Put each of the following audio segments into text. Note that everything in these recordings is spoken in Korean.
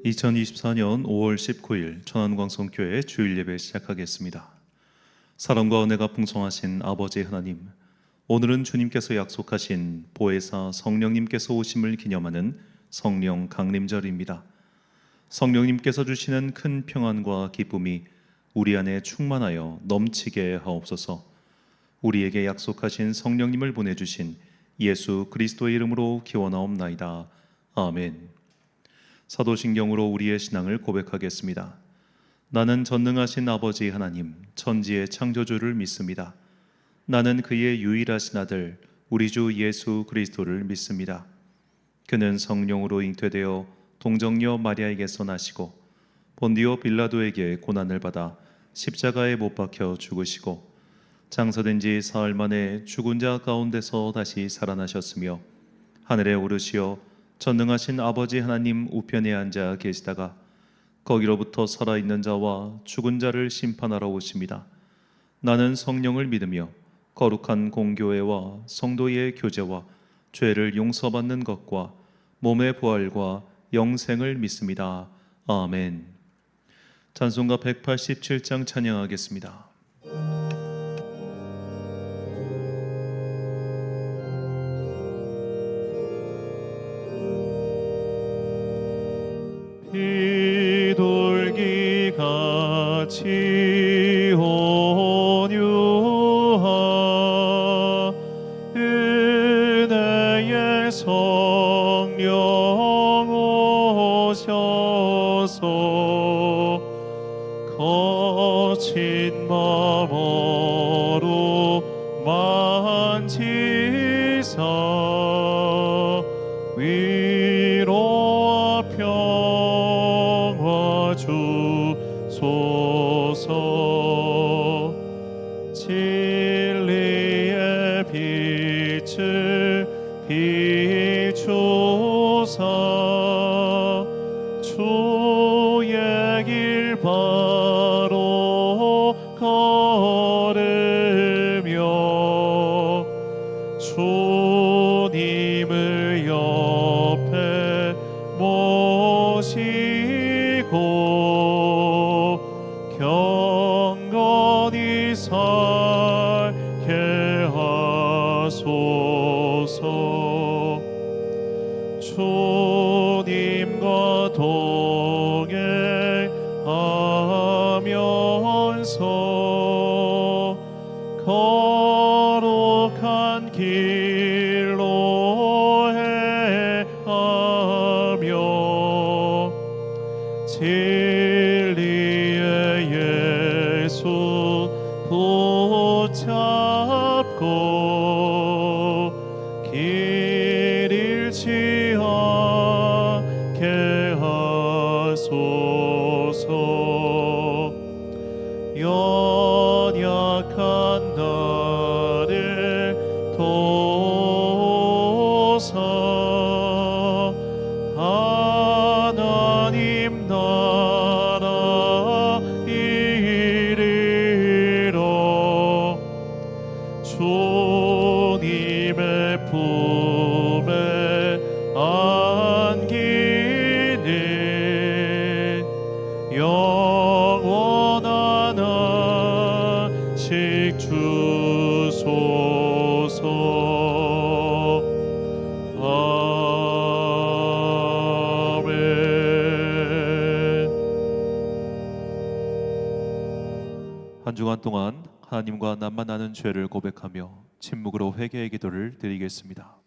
2024년 5월 19일 천안광성교회 주일 예배 시작하겠습니다. 사랑과 은혜가 풍성하신 아버지 하나님, 오늘은 주님께서 약속하신 보혜사 성령님께서 오심을 기념하는 성령 강림절입니다. 성령님께서 주시는 큰 평안과 기쁨이 우리 안에 충만하여 넘치게 하옵소서. 우리에게 약속하신 성령님을 보내주신 예수 그리스도의 이름으로 기원하옵나이다. 아멘. 사도신경으로 우리의 신앙을 고백하겠습니다. 나는 전능하신 아버지 하나님, 천지의 창조주를 믿습니다. 나는 그의 유일하신 아들, 우리 주 예수 그리스도를 믿습니다. 그는 성령으로 잉태되어 동정녀 마리아에게서 나시고 본디오 빌라도에게 고난을 받아 십자가에 못 박혀 죽으시고 장사된 지 사흘 만에 죽은 자 가운데서 다시 살아나셨으며 하늘에 오르시어 전능하신 아버지 하나님 우편에 앉아 계시다가 거기로부터 살아있는 자와 죽은 자를 심판하러 오십니다. 나는 성령을 믿으며 거룩한 공교회와 성도의 교제와 죄를 용서받는 것과 몸의 부활과 영생을 믿습니다. 아멘. 찬송가 187장 찬양하겠습니다. 비둘기 같이 온유하 은혜의 성령 오셔서 거친 마음으로 만지사 위로와 평화 주소서. 진리의 빛을 비추사 주의 길 바로 걸으며 주님을 옆에 모시고 경건히 살게 하소서. 주님과 동행하면서 거룩한 길로 행하며 진리의 예수 붙잡고 길 잃지 않게 하소서. 연약한 나를 도우사 하나님 나라 이르러 주님의 품에 안기는 영원한 안식 주소서. 아멘. 한 주간 동안 하나님과 나만 아는 죄를 고백하며 침묵으로 회개의 기도를 드리겠습니다.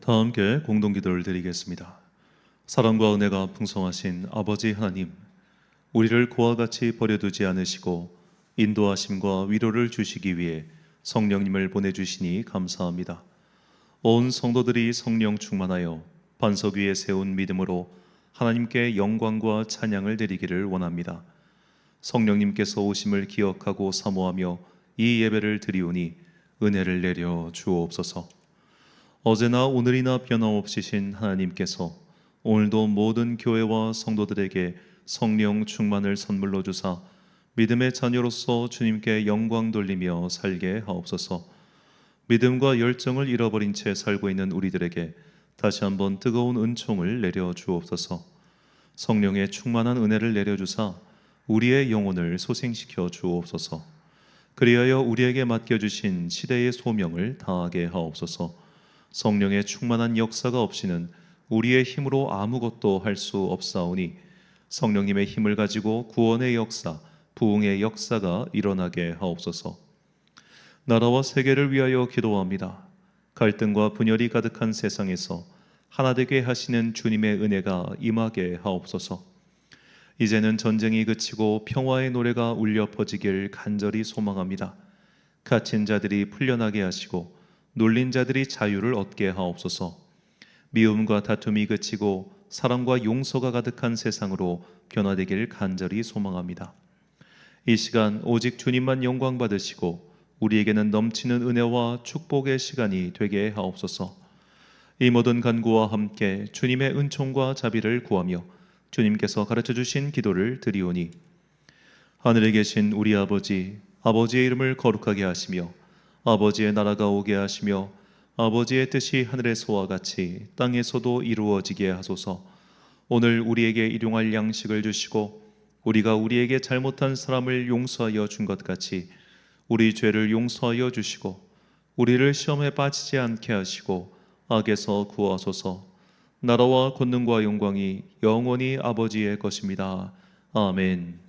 다 함께 공동기도를 드리겠습니다. 사랑과 은혜가 풍성하신 아버지 하나님, 우리를 고와 같이 버려두지 않으시고 인도하심과 위로를 주시기 위해 성령님을 보내주시니 감사합니다. 온 성도들이 성령 충만하여 반석 위에 세운 믿음으로 하나님께 영광과 찬양을 드리기를 원합니다. 성령님께서 오심을 기억하고 사모하며 이 예배를 드리오니 은혜를 내려 주옵소서. 어제나 오늘이나 변함없으신 하나님께서 오늘도 모든 교회와 성도들에게 성령 충만을 선물로 주사 믿음의 자녀로서 주님께 영광 돌리며 살게 하옵소서. 믿음과 열정을 잃어버린 채 살고 있는 우리들에게 다시 한번 뜨거운 은총을 내려 주옵소서. 성령의 충만한 은혜를 내려 주사 우리의 영혼을 소생시켜 주옵소서. 그리하여 우리에게 맡겨주신 시대의 소명을 다하게 하옵소서. 성령의 충만한 역사가 없이는 우리의 힘으로 아무것도 할 수 없사오니 성령님의 힘을 가지고 구원의 역사, 부흥의 역사가 일어나게 하옵소서. 나라와 세계를 위하여 기도합니다. 갈등과 분열이 가득한 세상에서 하나 되게 하시는 주님의 은혜가 임하게 하옵소서. 이제는 전쟁이 그치고 평화의 노래가 울려 퍼지길 간절히 소망합니다. 갇힌 자들이 풀려나게 하시고 눌린 자들이 자유를 얻게 하옵소서. 미움과 다툼이 그치고 사랑과 용서가 가득한 세상으로 변화되길 간절히 소망합니다. 이 시간 오직 주님만 영광 받으시고 우리에게는 넘치는 은혜와 축복의 시간이 되게 하옵소서. 이 모든 간구와 함께 주님의 은총과 자비를 구하며 주님께서 가르쳐 주신 기도를 드리오니 하늘에 계신 우리 아버지, 아버지의 이름을 거룩하게 하시며 아버지의 나라가 오게 하시며 아버지의 뜻이 하늘에서와 같이 땅에서도 이루어지게 하소서. 오늘 우리에게 일용할 양식을 주시고 우리가 우리에게 잘못한 사람을 용서하여 준 것 같이 우리 죄를 용서하여 주시고 우리를 시험에 빠지지 않게 하시고 악에서 구하소서. 나라와 권능과 영광이 영원히 아버지의 것입니다. 아멘.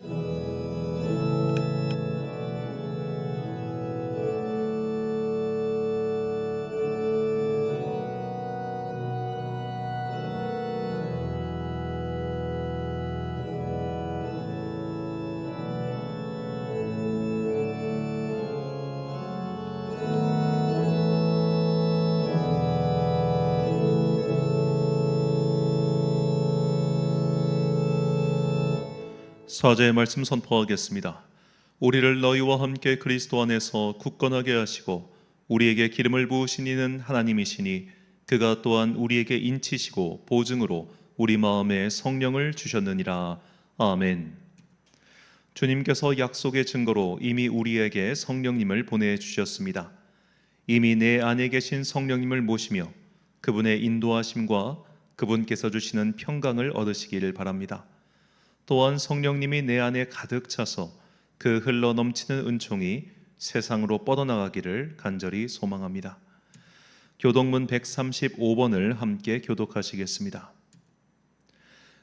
사제의 말씀 선포하겠습니다. 우리를 너희와 함께 그리스도 안에서 굳건하게 하시고 우리에게 기름을 부으신 이는 하나님이시니 그가 또한 우리에게 인치시고 보증으로 우리 마음에 성령을 주셨느니라. 아멘. 주님께서 약속의 증거로 이미 우리에게 성령님을 보내주셨습니다. 이미 내 안에 계신 성령님을 모시며 그분의 인도하심과 그분께서 주시는 평강을 얻으시기를 바랍니다. 또한 성령님이 내 안에 가득 차서 그 흘러 넘치는 은총이 세상으로 뻗어나가기를 간절히 소망합니다. 교독문 135번을 함께 교독하시겠습니다.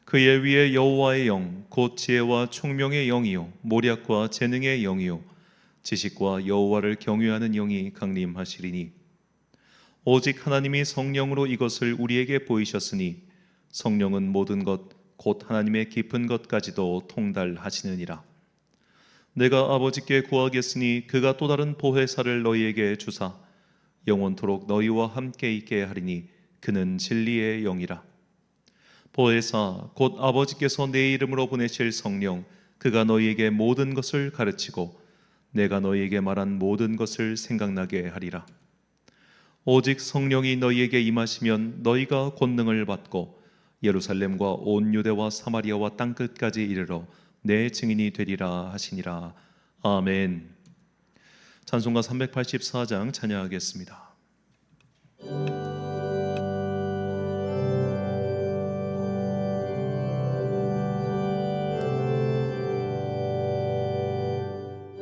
그의 위에 여호와의 영, 곧 지혜와 총명의 영이요 모략과 재능의 영이요 지식과 여호와를 경외하는 영이 강림하시리니 오직 하나님이 성령으로 이것을 우리에게 보이셨으니 성령은 모든 것 곧 하나님의 깊은 것까지도 통달하시느니라. 내가 아버지께 구하겠으니 그가 또 다른 보혜사를 너희에게 주사 영원토록 너희와 함께 있게 하리니 그는 진리의 영이라. 보혜사 곧 아버지께서 내 이름으로 보내실 성령 그가 너희에게 모든 것을 가르치고 내가 너희에게 말한 모든 것을 생각나게 하리라. 오직 성령이 너희에게 임하시면 너희가 권능을 받고 예루살렘과 온 유대와 사마리아와 땅끝까지 이르러 내 증인이 되리라 하시니라. 아멘. 찬송가 384장 찬양하겠습니다.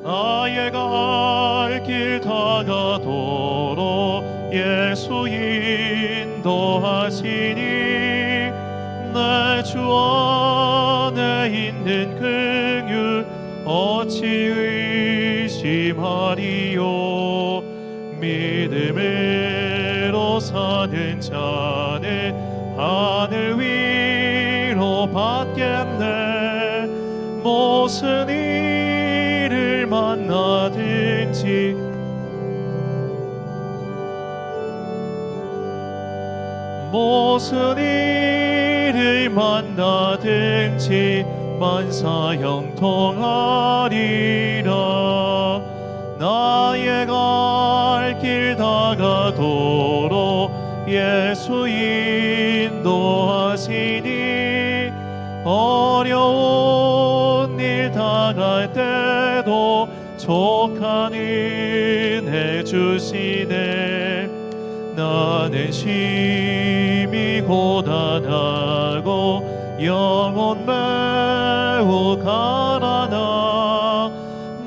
나의 갈 길 다가도록 예수 인도하시니 내 주 안에 있는 긍휼 어찌 의심하리요. 믿음을 믿음으로 사는 자는 하늘 위로 받겠네. 무슨 일을 만나든지 무슨 일을 만나든지 만사 형통하리라. 나의 갈 길 다가도록 예수 인도하시니 어려운 일 당할 때도 족한 은혜 주시네. 나는 심히 고단하고 영혼 매우 가난하.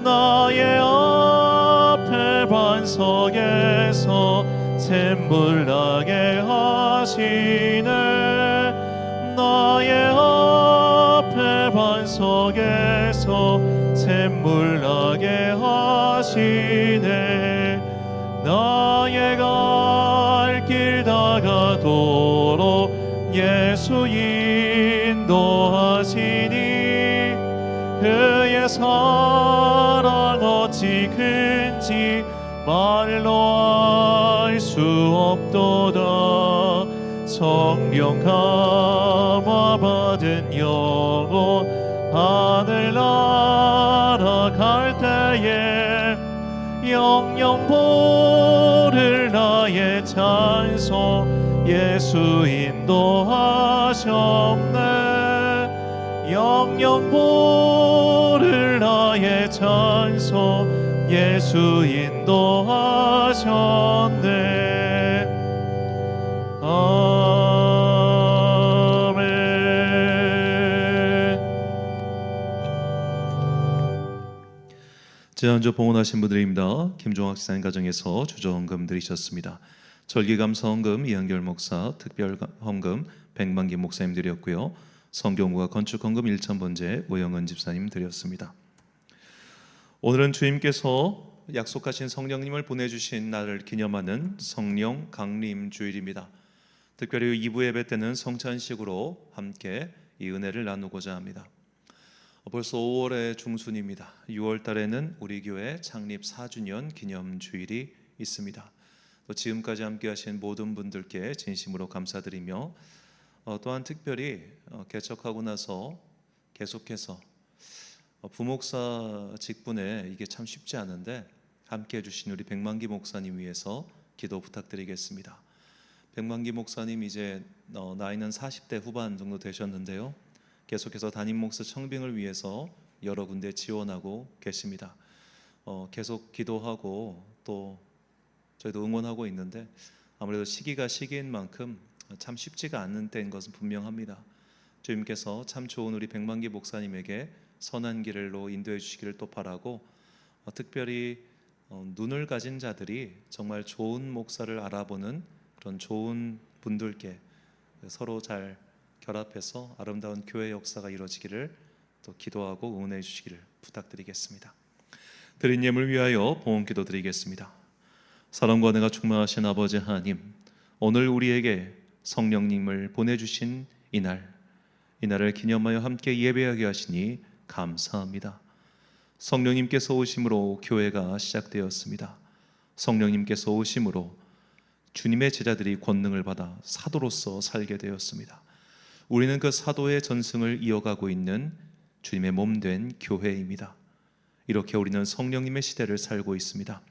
나의 앞에 반석에서 샘물 나게 하시네. 나의 앞에 반석에서 샘물 나게 하시네. 나의 갈 길 다가도록 예수 인도하시니 그의 사랑 어찌 큰지 말로 알 수 없도다. 성령 감화 받은 영혼 하늘나라 갈 때에 영영 부를 나의 찬송 예수 인도하셨네. 영영 부를 나의 찬송 예수 인도하셨네. 아멘. 지난주 봉헌하신 분들입니다. 김종학 지사님 가정에서 주저헌금 드리셨습니다. 절기감사헌금 이한결 목사, 특별헌금 백만기 목사님 드렸고요. 성경과 건축헌금 1,000번째 오영은 집사님 드렸습니다. 오늘은 주님께서 약속하신 성령님을 보내주신 날을 기념하는 성령 강림 주일입니다. 특별히 2부 예배 때는 성찬식으로 함께 이 은혜를 나누고자 합니다. 벌써 5월의 중순입니다. 6월 달에는 우리 교회 창립 4주년 기념 주일이 있습니다. 또 지금까지 함께 하신 모든 분들께 진심으로 감사드리며 또한 특별히 개척하고 나서 계속해서 부목사 직분에 이게 참 쉽지 않은데 함께 해주신 우리 백만기 목사님 위해서 기도 부탁드리겠습니다. 백만기 목사님 이제 나이는 40대 후반 정도 되셨는데요. 계속해서 담임 목사 청빙을 위해서 여러 군데 지원하고 계십니다. 계속 기도하고 또 저희도 응원하고 있는데 아무래도 시기가 시기인 만큼 참 쉽지가 않은 때인 것은 분명합니다. 주님께서 참 좋은 우리 백만기 목사님에게 선한 길로 인도해 주시기를 또 바라고 특별히 눈을 가진 자들이 정말 좋은 목사를 알아보는 그런 좋은 분들께 서로 잘 결합해서 아름다운 교회 역사가 이루어지기를 또 기도하고 응원해 주시기를 부탁드리겠습니다. 드린 예물 위하여 봉헌기도 드리겠습니다. 사랑과 은혜가 충만하신 아버지 하나님, 오늘 우리에게 성령님을 보내주신 이날을 기념하여 함께 예배하게 하시니 감사합니다. 성령님께서 오심으로 교회가 시작되었습니다. 성령님께서 오심으로 주님의 제자들이 권능을 받아 사도로서 살게 되었습니다. 우리는 그 사도의 전승을 이어가고 있는 주님의 몸된 교회입니다. 이렇게 우리는 성령님의 시대를 살고 있습니다.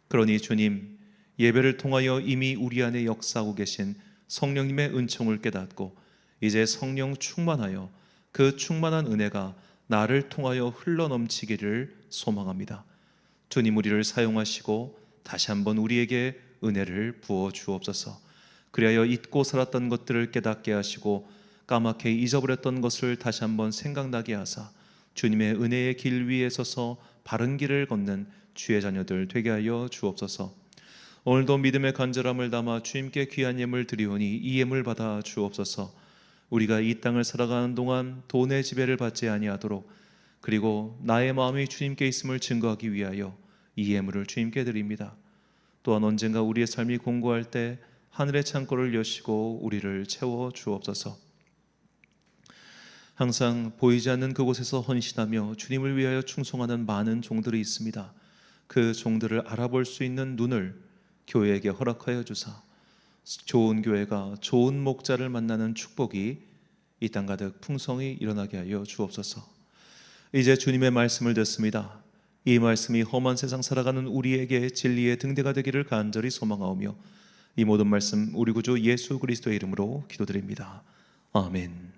그러니 주님, 예배를 통하여 이미 우리 안에 역사하고 계신 성령님의 은총을 깨닫고 이제 성령 충만하여 그 충만한 은혜가 나를 통하여 흘러넘치기를 소망합니다. 주님, 우리를 사용하시고 다시 한번 우리에게 은혜를 부어 주옵소서. 그리하여 잊고 살았던 것들을 깨닫게 하시고 까맣게 잊어버렸던 것을 다시 한번 생각나게 하사 주님의 은혜의 길 위에 서서 바른 길을 걷는 주의 자녀들 되게 하여 주옵소서. 오늘도 믿음의 간절함을 담아 주님께 귀한 예물 드리오니 이 예물 받아 주옵소서. 우리가 이 땅을 살아가는 동안 돈의 지배를 받지 아니하도록, 그리고 나의 마음이 주님께 있음을 증거하기 위하여 이 예물을 주님께 드립니다. 또한 언젠가 우리의 삶이 공고할 때 하늘의 창고를 여시고 우리를 채워 주옵소서. 항상 보이지 않는 그곳에서 헌신하며 주님을 위하여 충성하는 많은 종들이 있습니다. 그 종들을 알아볼 수 있는 눈을 교회에게 허락하여 주사 좋은 교회가 좋은 목자를 만나는 축복이 이 땅 가득 풍성히 일어나게 하여 주옵소서. 이제 주님의 말씀을 듣습니다. 이 말씀이 험한 세상 살아가는 우리에게 진리의 등대가 되기를 간절히 소망하오며 이 모든 말씀 우리 구주 예수 그리스도의 이름으로 기도드립니다. 아멘.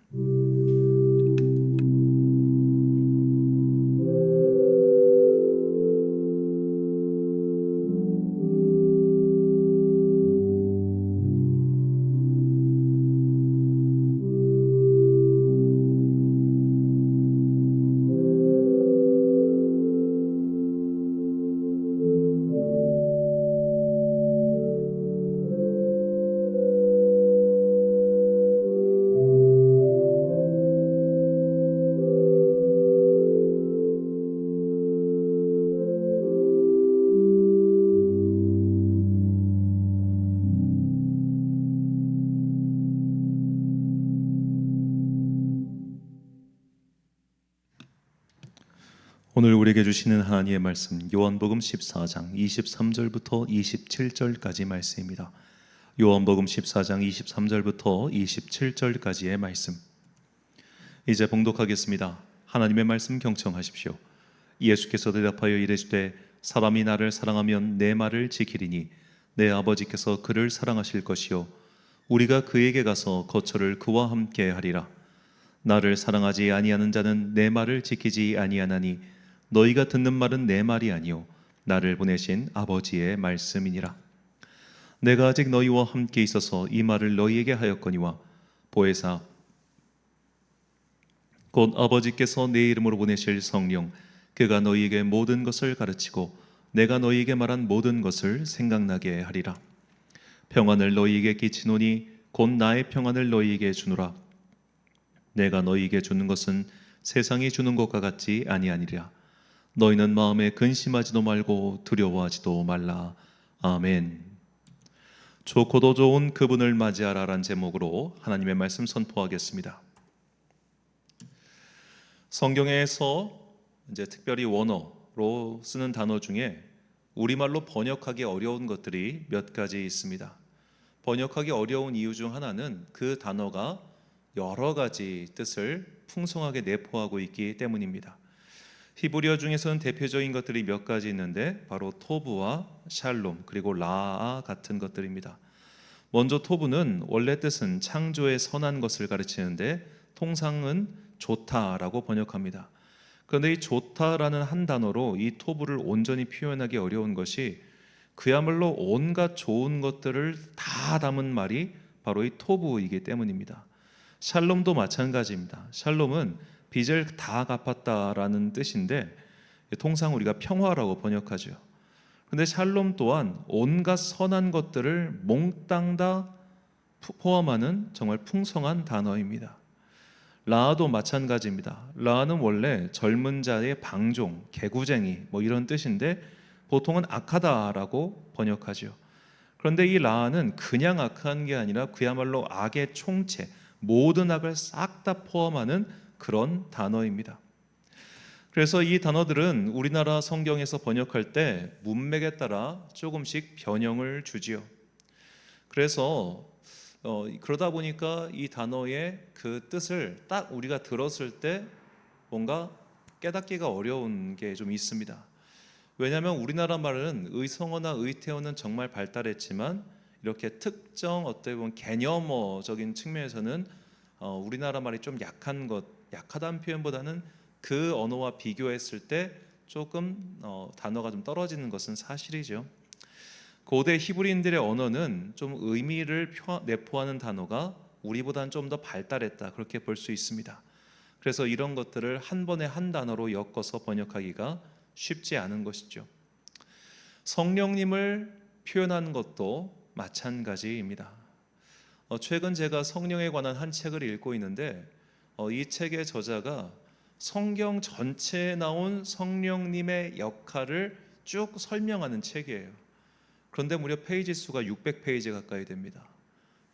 오늘 우리에게 주시는 하나님의 말씀 요한복음 14장 23절부터 27절까지 말씀입니다. 요한복음 14장 23절부터 27절까지의 말씀. 이제 봉독하겠습니다. 하나님의 말씀 경청하십시오. 예수께서 대답하여 이르시되 사람이 나를 사랑하면 내 말을 지키리니 내 아버지께서 그를 사랑하실 것이요 우리가 그에게 가서 거처를 그와 함께 하리라. 나를 사랑하지 아니하는 자는 내 말을 지키지 아니하나니 너희가 듣는 말은 내 말이 아니요 나를 보내신 아버지의 말씀이니라. 내가 아직 너희와 함께 있어서 이 말을 너희에게 하였거니와 보혜사 곧 아버지께서 내 이름으로 보내실 성령 그가 너희에게 모든 것을 가르치고 내가 너희에게 말한 모든 것을 생각나게 하리라. 평안을 너희에게 끼치노니 곧 나의 평안을 너희에게 주노라. 내가 너희에게 주는 것은 세상이 주는 것과 같지 아니하니라. 너희는 마음에 근심하지도 말고 두려워하지도 말라. 아멘. 좋고도 좋은 그분을 맞이하라란 제목으로 하나님의 말씀 선포하겠습니다. 성경에서 이제 특별히 원어로 쓰는 단어 중에 우리말로 번역하기 어려운 것들이 몇 가지 있습니다. 번역하기 어려운 이유 중 하나는 그 단어가 여러 가지 뜻을 풍성하게 내포하고 있기 때문입니다. 히브리어 중에서는 대표적인 것들이 몇 가지 있는데 바로 토브와 샬롬 그리고 라아 같은 것들입니다. 먼저 토브는 원래 뜻은 창조의 선한 것을 가르치는데 통상은 좋다라고 번역합니다. 그런데 이 좋다라는 한 단어로 이 토브를 온전히 표현하기 어려운 것이 그야말로 온갖 좋은 것들을 다 담은 말이 바로 이 토브이기 때문입니다. 샬롬도 마찬가지입니다. 샬롬은 빚을 다 갚았다라는 뜻인데 통상 우리가 평화라고 번역하죠. 그런데 샬롬 또한 온갖 선한 것들을 몽땅 다 포함하는 정말 풍성한 단어입니다. 라아도 마찬가지입니다. 라아는 원래 젊은 자의 방종, 개구쟁이 이런 뜻인데 보통은 악하다라고 번역하죠. 그런데 이 라아는 그냥 악한 게 아니라 그야말로 악의 총체, 모든 악을 싹 다 포함하는 그런 단어입니다. 그래서 이 단어들은 우리나라 성경에서 번역할 때 문맥에 따라 조금씩 변형을 주지요. 그래서 그러다 보니까 이 단어의 그 뜻을 딱 우리가 들었을 때 뭔가 깨닫기가 어려운 게 좀 있습니다. 왜냐하면 우리나라 말은 의성어나 의태어는 정말 발달했지만 이렇게 특정 어떻게 보면 개념어적인 측면에서는 우리나라 말이 좀 약하다는 표현보다는 그 언어와 비교했을 때 조금 단어가 좀 떨어지는 것은 사실이죠. 고대 히브리인들의 언어는 좀 의미를 내포하는 단어가 우리보다는 좀 더 발달했다 그렇게 볼 수 있습니다. 그래서 이런 것들을 한 번에 한 단어로 엮어서 번역하기가 쉽지 않은 것이죠. 성령님을 표현하는 것도 마찬가지입니다. 최근 제가 성령에 관한 한 책을 읽고 있는데 이 책의 저자가 성경 전체에 나온 성령님의 역할을 쭉 설명하는 책이에요. 그런데 무려 페이지 수가 600페이지 가까이 됩니다.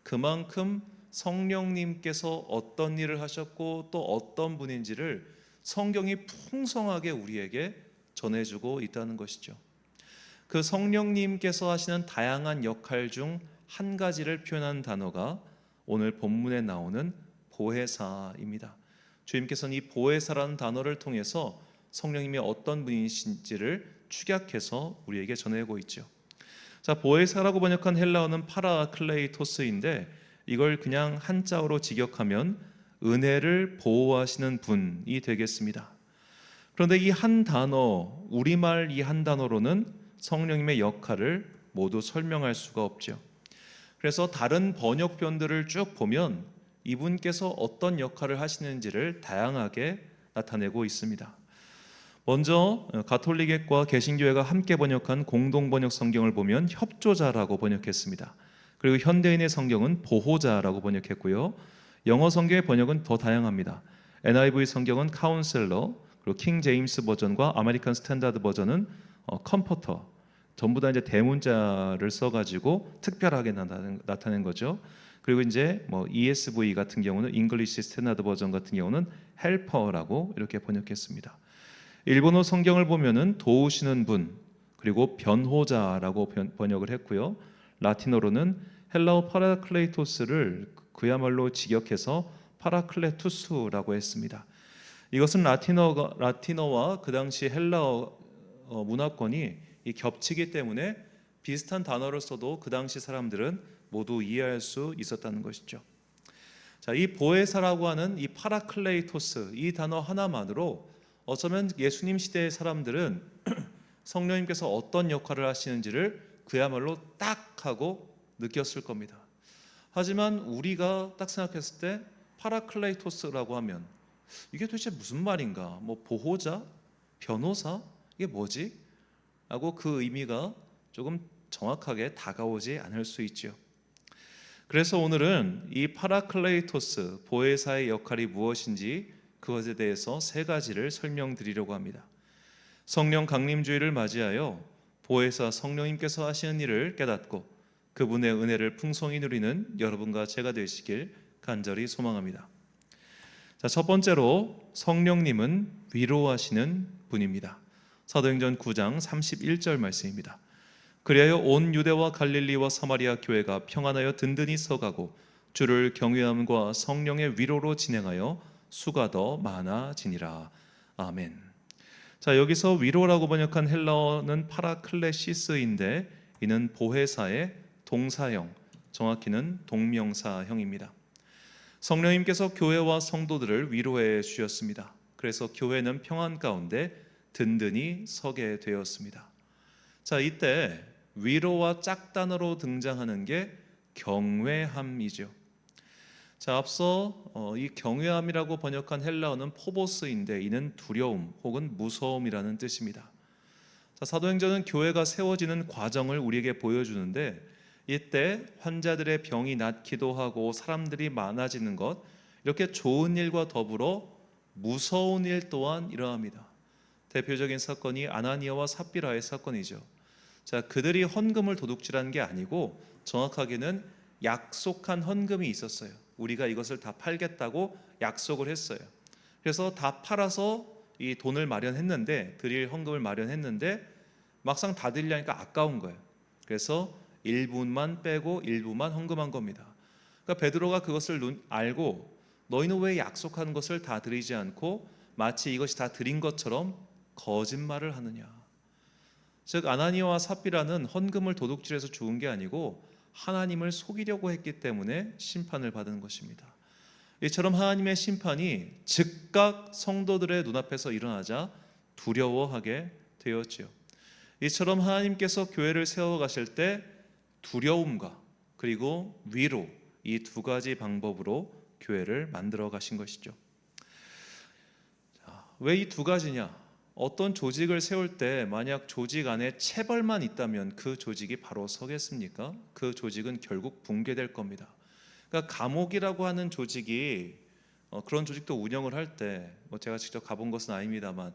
그만큼 성령님께서 어떤 일을 하셨고 또 어떤 분인지를 성경이 풍성하게 우리에게 전해주고 있다는 것이죠. 그 성령님께서 하시는 다양한 역할 중 한 가지를 표현한 단어가 오늘 본문에 나오는 보혜사입니다. 주님께서는 이 보혜사라는 단어를 통해서 성령님이 어떤 분이신지를 축약해서 우리에게 전하고 있죠. 자, 보혜사라고 번역한 헬라어는 파라클레이토스인데 이걸 그냥 한자어로 직역하면 은혜를 보호하시는 분이 되겠습니다. 그런데 이 한 단어, 우리말 이 한 단어로는 성령님의 역할을 모두 설명할 수가 없죠. 그래서 다른 번역본들을 쭉 보면 이분께서 어떤 역할을 하시는지를 다양하게 나타내고 있습니다. 먼저 가톨릭과 개신교회가 함께 번역한 공동번역 성경을 보면 협조자라고 번역했습니다. 그리고 현대인의 성경은 보호자라고 번역했고요. 영어 성경의 번역은 더 다양합니다. NIV 성경은 카운셀러, 그리고 킹 제임스 버전과 아메리칸 스탠다드 버전은 컴포터, 전부 다 이제 대문자를 써가지고 특별하게 나타낸 거죠. 그리고 이제 ESV 같은 경우는 잉글리시 스탠다드 버전 같은 경우는 헬퍼라고 이렇게 번역했습니다. 일본어 성경을 보면은 도우시는 분, 그리고 변호자라고 번역을 했고요. 라틴어로는 헬라어 파라클레이토스를 그야말로 직역해서 파라클레투스라고 했습니다. 이것은 라틴어와 그 당시 헬라어 문화권이 겹치기 때문에 비슷한 단어를 써도 그 당시 사람들은 모두 이해할 수 있었다는 것이죠. 자, 이 보혜사라고 하는 이 파라클레이토스 이 단어 하나만으로 어쩌면 예수님 시대의 사람들은 성령님께서 어떤 역할을 하시는지를 그야말로 딱 하고 느꼈을 겁니다. 하지만 우리가 딱 생각했을 때 파라클레이토스라고 하면 이게 도대체 무슨 말인가? 보호자? 변호사? 이게 뭐지? 하고 그 의미가 조금 정확하게 다가오지 않을 수 있죠. 그래서 오늘은 이 파라클레이토스, 보혜사의 역할이 무엇인지 그것에 대해서 세 가지를 설명드리려고 합니다. 성령 강림주일을 맞이하여 보혜사 성령님께서 하시는 일을 깨닫고 그분의 은혜를 풍성히 누리는 여러분과 제가 되시길 간절히 소망합니다. 자, 첫 번째로 성령님은 위로하시는 분입니다. 사도행전 9장 31절 말씀입니다. 그리하여 온 유대와 갈릴리와 사마리아 교회가 평안하여 든든히 서가고 주를 경외함과 성령의 위로로 진행하여 수가 더 많아지니라. 아멘. 자, 여기서 위로라고 번역한 헬라어는 파라클레시스인데 이는 보혜사의 동사형, 정확히는 동명사형입니다. 성령님께서 교회와 성도들을 위로해 주셨습니다. 그래서 교회는 평안 가운데 든든히 서게 되었습니다. 자, 이때 위로와 짝단어로 등장하는 게 경외함이죠. 자, 앞서 이 경외함이라고 번역한 헬라어는 포보스인데 이는 두려움 혹은 무서움이라는 뜻입니다. 자, 사도행전은 교회가 세워지는 과정을 우리에게 보여주는데 이때 환자들의 병이 낫기도 하고 사람들이 많아지는 것, 이렇게 좋은 일과 더불어 무서운 일 또한 일어납니다. 대표적인 사건이 아나니아와 삽비라의 사건이죠. 자, 그들이 헌금을 도둑질한 게 아니고 정확하게는 약속한 헌금이 있었어요. 우리가 이것을 다 팔겠다고 약속을 했어요. 그래서 다 팔아서 이 돈을 마련했는데, 드릴 헌금을 마련했는데 막상 다 드리려니까 아까운 거예요. 그래서 일부만 빼고 일부만 헌금한 겁니다. 그러니까 베드로가 그것을 알고 너희는 왜 약속한 것을 다 드리지 않고 마치 이것이 다 드린 것처럼 거짓말을 하느냐. 즉 아나니아와 삽비라는 헌금을 도둑질해서 죽은 게 아니고 하나님을 속이려고 했기 때문에 심판을 받은 것입니다. 이처럼 하나님의 심판이 즉각 성도들의 눈앞에서 일어나자 두려워하게 되었지요. 이처럼 하나님께서 교회를 세워가실 때 두려움과 그리고 위로, 이 두 가지 방법으로 교회를 만들어 가신 것이죠. 왜 이 두 가지냐? 어떤 조직을 세울 때 만약 조직 안에 체벌만 있다면 그 조직이 바로 서겠습니까? 그 조직은 결국 붕괴될 겁니다. 그러니까 감옥이라고 하는 조직이 그런 조직도 운영을 할 때 제가 직접 가본 것은 아닙니다만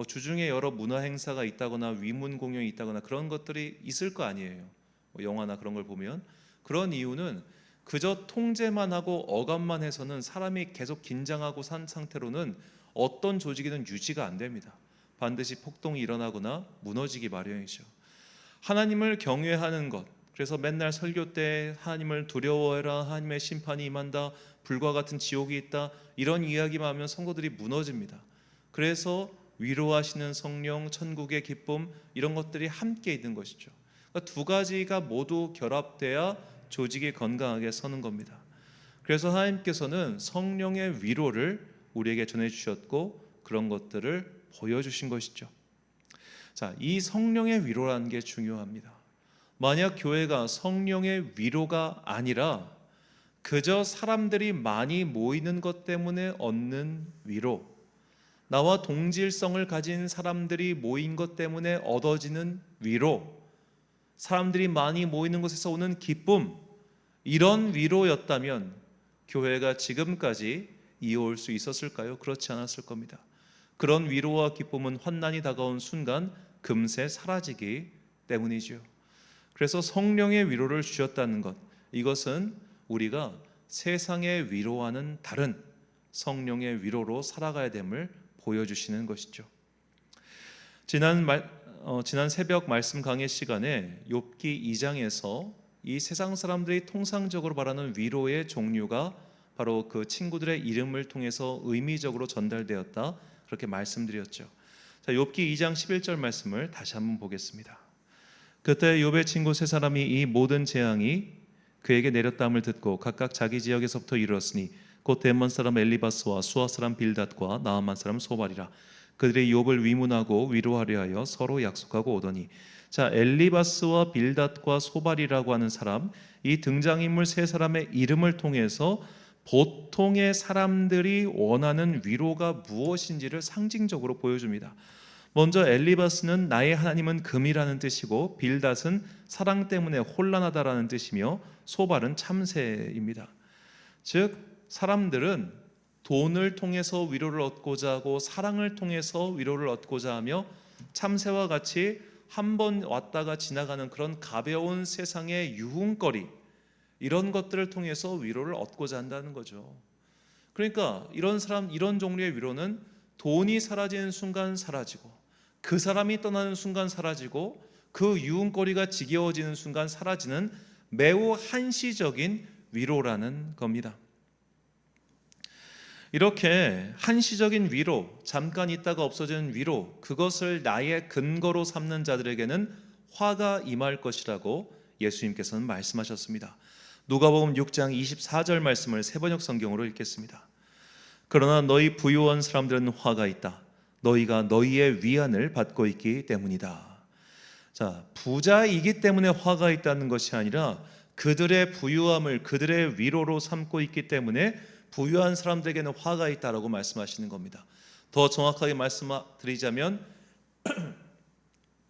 주중에 여러 문화 행사가 있다거나 위문 공연이 있다거나 그런 것들이 있을 거 아니에요. 뭐 영화나 그런 걸 보면 그런 이유는 그저 통제만 하고 억압만 해서는 사람이 계속 긴장하고 산 상태로는 어떤 조직이든 유지가 안 됩니다. 반드시 폭동이 일어나거나 무너지기 마련이죠. 하나님을 경외하는 것, 그래서 맨날 설교 때 하나님을 두려워해라, 하나님의 심판이 임한다, 불과 같은 지옥이 있다, 이런 이야기만 하면 성도들이 무너집니다. 그래서 위로하시는 성령, 천국의 기쁨, 이런 것들이 함께 있는 것이죠. 그러니까 두 가지가 모두 결합돼야 조직이 건강하게 서는 겁니다. 그래서 하나님께서는 성령의 위로를 우리에게 전해주셨고 그런 것들을 보여주신 것이죠. 자, 이 성령의 위로라는 게 중요합니다. 만약 교회가 성령의 위로가 아니라 그저 사람들이 많이 모이는 것 때문에 얻는 위로, 나와 동질성을 가진 사람들이 모인 것 때문에 얻어지는 위로, 사람들이 많이 모이는 곳에서 오는 기쁨, 이런 위로였다면 교회가 지금까지 이어올 수 있었을까요? 그렇지 않았을 겁니다. 그런 위로와 기쁨은 환난이 다가온 순간 금세 사라지기 때문이죠. 그래서 성령의 위로를 주셨다는 것, 이것은 우리가 세상의 위로와는 다른 성령의 위로로 살아가야 됨을 보여주시는 것이죠. 지난 새벽 말씀 강의 시간에 욥기 2장에서 이 세상 사람들이 통상적으로 말하는 위로의 종류가 바로 그 친구들의 이름을 통해서 의미적으로 전달되었다, 그렇게 말씀드렸죠. 자, 욥기 2장 11절 말씀을 다시 한번 보겠습니다. 그때 욥의 친구 세 사람이 이 모든 재앙이 그에게 내렸다함을 듣고 각각 자기 지역에서부터 이르렀으니 곧 데몬 사람 엘리바스와 수아 사람 빌닷과 나아만 사람 소발이라. 그들이 욥을 위문하고 위로하려 하여 서로 약속하고 오더니, 자, 엘리바스와 빌닷과 소발이라고 하는 사람, 이 등장인물 세 사람의 이름을 통해서 보통의 사람들이 원하는 위로가 무엇인지를 상징적으로 보여줍니다. 먼저 엘리바스는 나의 하나님은 금이라는 뜻이고, 빌닷은 사랑 때문에 혼란하다라는 뜻이며, 소발은 참새입니다. 즉 사람들은 돈을 통해서 위로를 얻고자 하고 사랑을 통해서 위로를 얻고자 하며 참새와 같이 한 번 왔다가 지나가는 그런 가벼운 세상의 유흥거리, 이런 것들을 통해서 위로를 얻고자 한다는 거죠. 그러니까 이런 종류의 위로는 돈이 사라지는 순간 사라지고, 그 사람이 떠나는 순간 사라지고, 그 유흥거리가 지겨워지는 순간 사라지는 매우 한시적인 위로라는 겁니다. 이렇게 한시적인 위로, 잠깐 있다가 없어지는 위로, 그것을 나의 근거로 삼는 자들에게는 화가 임할 것이라고 예수님께서는 말씀하셨습니다. 누가복음 6장 24절 말씀을 새번역 성경으로 읽겠습니다. 그러나 너희 부유한 사람들은 화가 있다. 너희가 너희의 위안을 받고 있기 때문이다. 자, 부자이기 때문에 화가 있다는 것이 아니라 그들의 부유함을 그들의 위로로 삼고 있기 때문에 부유한 사람들에게는 화가 있다라고 말씀하시는 겁니다. 더 정확하게 말씀드리자면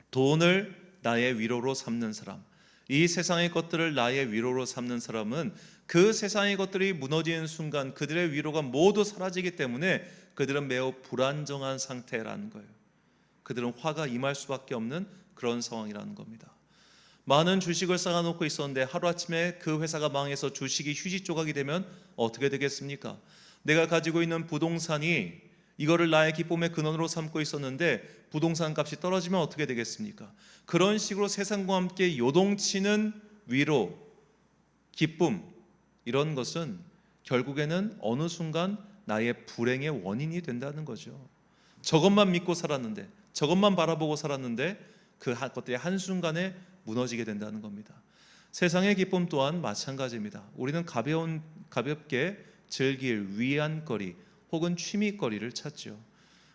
돈을 나의 위로로 삼는 사람, 이 세상의 것들을 나의 위로로 삼는 사람은 그 세상의 것들이 무너지는 순간 그들의 위로가 모두 사라지기 때문에 그들은 매우 불안정한 상태라는 거예요. 그들은 화가 임할 수밖에 없는 그런 상황이라는 겁니다. 많은 주식을 쌓아놓고 있었는데 하루아침에 그 회사가 망해서 주식이 휴지 조각이 되면 어떻게 되겠습니까? 내가 가지고 있는 부동산이 이거를 나의 기쁨의 근원으로 삼고 있었는데 부동산 값이 떨어지면 어떻게 되겠습니까? 그런 식으로 세상과 함께 요동치는 위로, 기쁨, 이런 것은 결국에는 어느 순간 나의 불행의 원인이 된다는 거죠. 저것만 믿고 살았는데, 저것만 바라보고 살았는데 그 것들이 한순간에 무너지게 된다는 겁니다. 세상의 기쁨 또한 마찬가지입니다. 우리는 가볍게 즐길 위안거리 혹은 취미거리를 찾죠.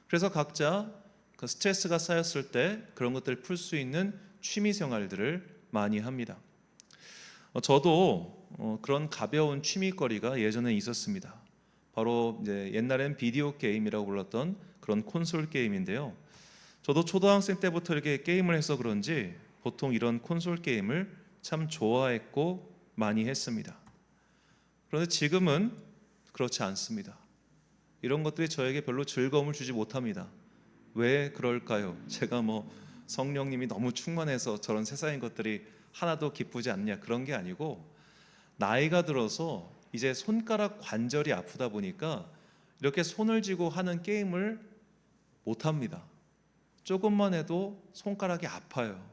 그래서 각자 그 스트레스가 쌓였을 때 그런 것들을 풀 수 있는 취미 생활들을 많이 합니다. 저도 그런 가벼운 취미거리가 예전에 있었습니다. 바로 이제 옛날엔 비디오 게임이라고 불렀던 그런 콘솔 게임인데요. 저도 초등학생 때부터 이렇게 게임을 해서 그런지 보통 이런 콘솔 게임을 참 좋아했고 많이 했습니다. 그런데 지금은 그렇지 않습니다. 이런 것들이 저에게 별로 즐거움을 주지 못합니다. 왜 그럴까요? 제가 성령님이 너무 충만해서 저런 세상의 것들이 하나도 기쁘지 않냐 그런 게 아니고 나이가 들어서 이제 손가락 관절이 아프다 보니까 이렇게 손을 쥐고 하는 게임을 못 합니다. 조금만 해도 손가락이 아파요.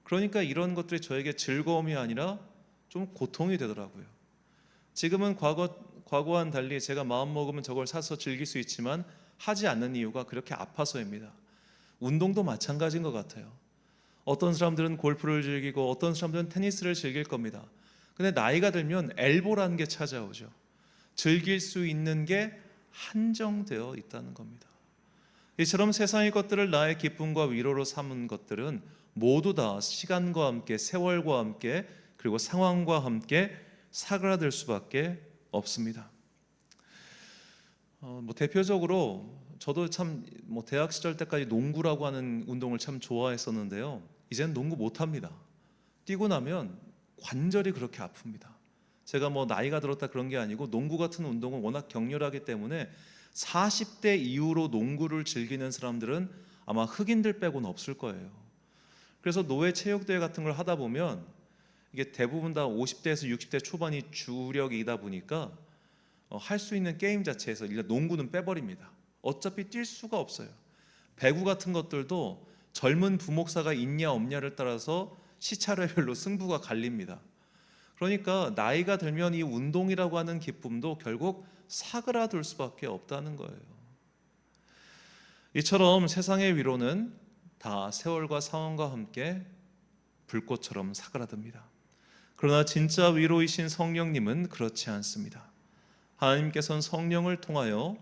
그러니까 이런 것들이 저에게 즐거움이 아니라 좀 고통이 되더라고요. 지금은 과거와는 달리 제가 마음 먹으면 저걸 사서 즐길 수 있지만 하지 않는 이유가 그렇게 아파서입니다. 운동도 마찬가지인 것 같아요. 어떤 사람들은 골프를 즐기고 어떤 사람들은 테니스를 즐길 겁니다. 근데 나이가 들면 엘보라는 게 찾아오죠. 즐길 수 있는 게 한정되어 있다는 겁니다. 이처럼 세상의 것들을 나의 기쁨과 위로로 삼은 것들은 모두 다 시간과 함께 세월과 함께 그리고 상황과 함께 사그라들 수밖에 없습니다. 대표적으로 저도 참 대학 시절 때까지 농구라고 하는 운동을 참 좋아했었는데요. 이제는 농구 못 합니다. 뛰고 나면 관절이 그렇게 아픕니다. 제가 나이가 들었다 그런 게 아니고 농구 같은 운동은 워낙 격렬하기 때문에 40대 이후로 농구를 즐기는 사람들은 아마 흑인들 빼고는 없을 거예요. 그래서 노회 체육대회 같은 걸 하다 보면 이게 대부분 다 50대에서 60대 초반이 주력이다 보니까 할 수 있는 게임 자체에서 일단 농구는 빼버립니다. 어차피 뛸 수가 없어요. 배구 같은 것들도 젊은 부목사가 있냐 없냐를 따라서 시차례별로 승부가 갈립니다. 그러니까 나이가 들면 이 운동이라고 하는 기쁨도 결국 사그라들 수밖에 없다는 거예요. 이처럼 세상의 위로는 다 세월과 상황과 함께 불꽃처럼 사그라듭니다. 그러나 진짜 위로이신 성령님은 그렇지 않습니다. 하나님께서는 성령을 통하여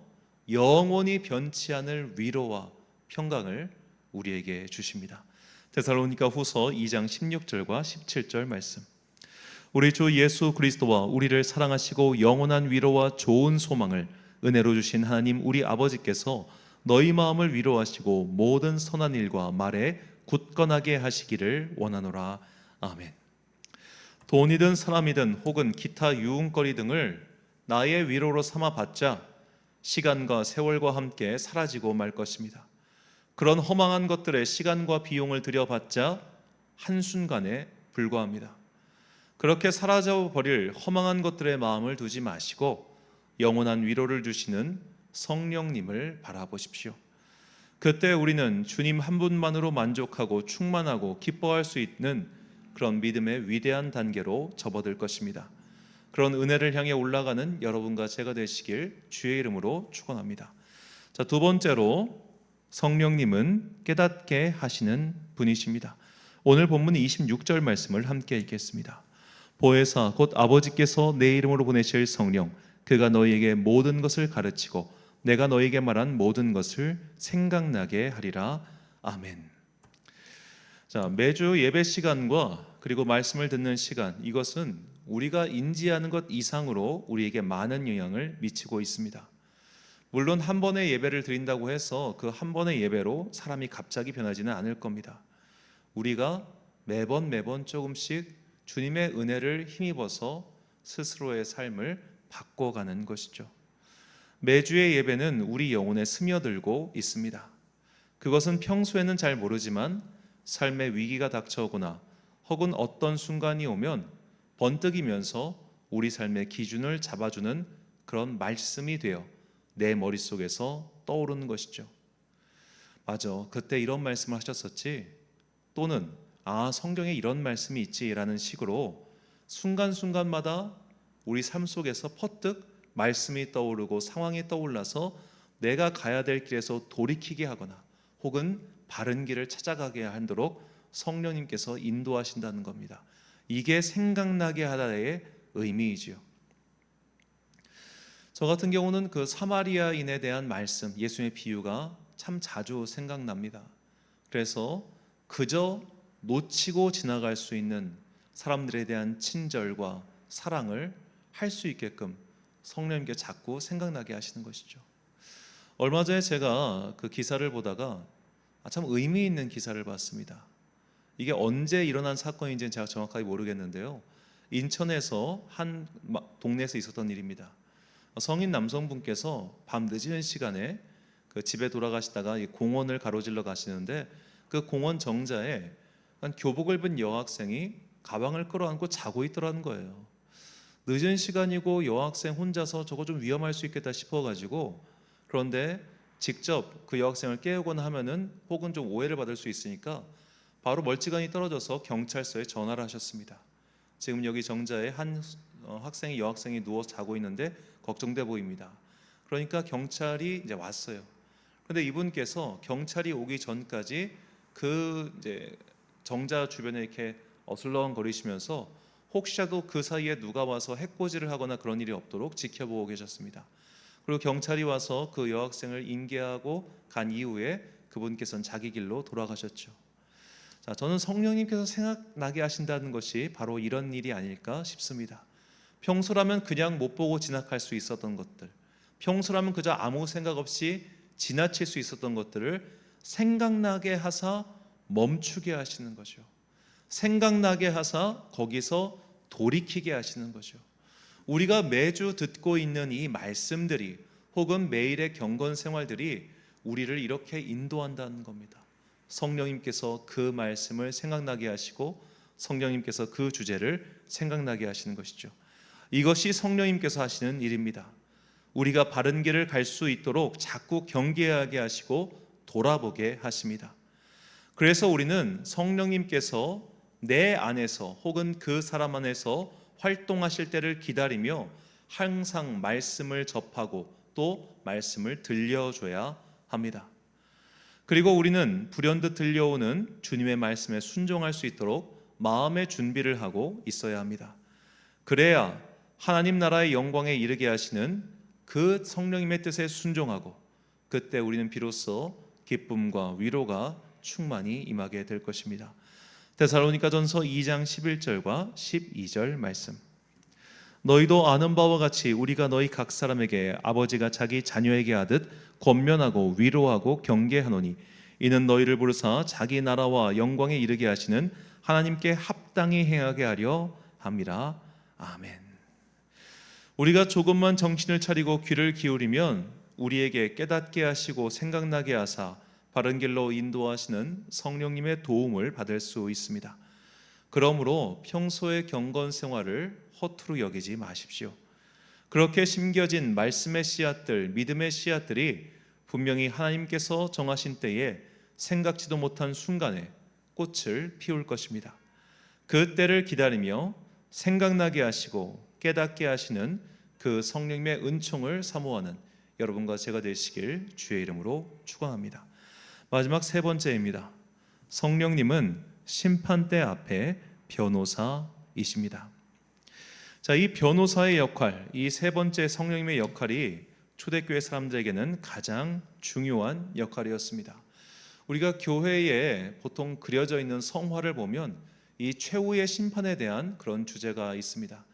영원히 변치 않을 위로와 평강을 우리에게 주십니다. 데살로니가 후서 2장 16절과 17절 말씀. 우리 주 예수 그리스도와 우리를 사랑하시고 영원한 위로와 좋은 소망을 은혜로 주신 하나님 우리 아버지께서 너희 마음을 위로하시고 모든 선한 일과 말에 굳건하게 하시기를 원하노라. 아멘. 돈이든 사람이든 혹은 기타 유흥거리 등을 나의 위로로 삼아봤자 시간과 세월과 함께 사라지고 말 것입니다. 그런 허망한 것들에 시간과 비용을 들여봤자 한순간에 불과합니다. 그렇게 사라져버릴 허망한 것들의 마음을 두지 마시고 영원한 위로를 주시는 성령님을 바라보십시오. 그때 우리는 주님 한 분만으로 만족하고 충만하고 기뻐할 수 있는 그런 믿음의 위대한 단계로 접어들 것입니다. 그런 은혜를 향해 올라가는 여러분과 제가 되시길 주의 이름으로 축원합니다. 자, 두 번째로 성령님은 깨닫게 하시는 분이십니다. 오늘 본문 26절 말씀을 함께 읽겠습니다. 보혜사 곧 아버지께서 내 이름으로 보내실 성령 그가 너희에게 모든 것을 가르치고 내가 너희에게 말한 모든 것을 생각나게 하리라. 아멘. 자, 매주 예배 시간과 그리고 말씀을 듣는 시간, 이것은 우리가 인지하는 것 이상으로 우리에게 많은 영향을 미치고 있습니다. 물론 한 번의 예배를 드린다고 해서 그 한 번의 예배로 사람이 갑자기 변하지는 않을 겁니다. 우리가 매번 조금씩 주님의 은혜를 힘입어서 스스로의 삶을 바꿔가는 것이죠. 매주의 예배는 우리 영혼에 스며들고 있습니다. 그것은 평소에는 잘 모르지만 삶의 위기가 닥쳐오거나 혹은 어떤 순간이 오면 번뜩이면서 우리 삶의 기준을 잡아주는 그런 말씀이 되어 내 머릿속에서 떠오르는 것이죠. 맞아, 그때 이런 말씀을 하셨었지, 또는 성경에 이런 말씀이 있지라는 식으로 순간순간마다 우리 삶 속에서 퍼뜩 말씀이 떠오르고 상황이 떠올라서 내가 가야 될 길에서 돌이키게 하거나 혹은 바른 길을 찾아가게 하도록 성령님께서 인도하신다는 겁니다. 이게 생각나게 하다의 의미이지요. 저 같은 경우는 그 사마리아인에 대한 말씀, 예수님의 비유가 참 자주 생각납니다. 그래서 그저 놓치고 지나갈 수 있는 사람들에 대한 친절과 사랑을 할 수 있게끔 성령님께 자꾸 생각나게 하시는 것이죠. 얼마 전에 제가 그 기사를 보다가 참 의미 있는 기사를 봤습니다. 이게 언제 일어난 사건인지는 제가 정확하게 모르겠는데요. 인천에서 한 동네에서 있었던 일입니다. 성인 남성분께서 밤 늦은 시간에 그 집에 돌아가시다가 공원을 가로질러 가시는데 그 공원 정자에 한 교복을 입은 여학생이 가방을 끌어안고 자고 있더라는 거예요. 늦은 시간이고 여학생 혼자서 저거 좀 위험할 수 있겠다 싶어가지고, 그런데 직접 그 여학생을 깨우거나 하면은 혹은 좀 오해를 받을 수 있으니까 바로 멀찌감이 떨어져서 경찰서에 전화를 하셨습니다. 지금 여기 정자에 한 학생이 여학생이 누워 자고 있는데 걱정돼 보입니다. 그러니까 경찰이 이제 왔어요. 그런데 이분께서 경찰이 오기 전까지 그 이제 정자 주변에 이렇게 어슬렁거리시면서 혹시라도 그 사이에 누가 와서 해코지를 하거나 그런 일이 없도록 지켜보고 계셨습니다. 그리고 경찰이 와서 그 여학생을 인계하고 간 이후에 그분께서는 자기 길로 돌아가셨죠. 자, 저는 성령님께서 생각나게 하신다는 것이 바로 이런 일이 아닐까 싶습니다. 평소라면 그냥 못 보고 지나갈 수 있었던 것들, 평소라면 그저 아무 생각 없이 지나칠 수 있었던 것들을 생각나게 하사 멈추게 하시는 거죠. 생각나게 하사 거기서 돌이키게 하시는 거죠. 우리가 매주 듣고 있는 이 말씀들이 혹은 매일의 경건 생활들이 우리를 이렇게 인도한다는 겁니다. 성령님께서 그 말씀을 생각나게 하시고 성령님께서 그 주제를 생각나게 하시는 것이죠. 이것이 성령님께서 하시는 일입니다. 우리가 바른 길을 갈 수 있도록 자꾸 경계하게 하시고 돌아보게 하십니다. 그래서 우리는 성령님께서 내 안에서 혹은 그 사람 안에서 활동하실 때를 기다리며 항상 말씀을 접하고 또 말씀을 들려줘야 합니다. 그리고 우리는 불현듯 들려오는 주님의 말씀에 순종할 수 있도록 마음의 준비를 하고 있어야 합니다. 그래야 하나님 나라의 영광에 이르게 하시는 그 성령님의 뜻에 순종하고 그때 우리는 비로소 기쁨과 위로가 충만히 임하게 될 것입니다. 데살로니가전서 2장 11절과 12절 말씀. 너희도 아는 바와 같이 우리가 너희 각 사람에게 아버지가 자기 자녀에게 하듯 권면하고 위로하고 경계하노니 이는 너희를 부르사 자기 나라와 영광에 이르게 하시는 하나님께 합당히 행하게 하려 함이라. 아멘. 우리가 조금만 정신을 차리고 귀를 기울이면 우리에게 깨닫게 하시고 생각나게 하사 바른 길로 인도하시는 성령님의 도움을 받을 수 있습니다. 그러므로 평소의 경건 생활을 허투루 여기지 마십시오. 그렇게 심겨진 말씀의 씨앗들, 믿음의 씨앗들이 분명히 하나님께서 정하신 때에 생각지도 못한 순간에 꽃을 피울 것입니다. 그 때를 기다리며 생각나게 하시고 깨닫게 하시는 그 성령님의 은총을 사모하는 여러분과 제가 되시길 주의 이름으로 축원합니다. 마지막 세 번째입니다. 성령님은 심판대 앞에 변호사이십니다. 자, 이 변호사의 역할, 이 세 번째 성령님의 역할이 초대교회 사람들에게는 가장 중요한 역할이었습니다. 우리가 교회에 보통 그려져 있는 성화를 보면 이 최후의 심판에 대한 그런 주제가 있습니다.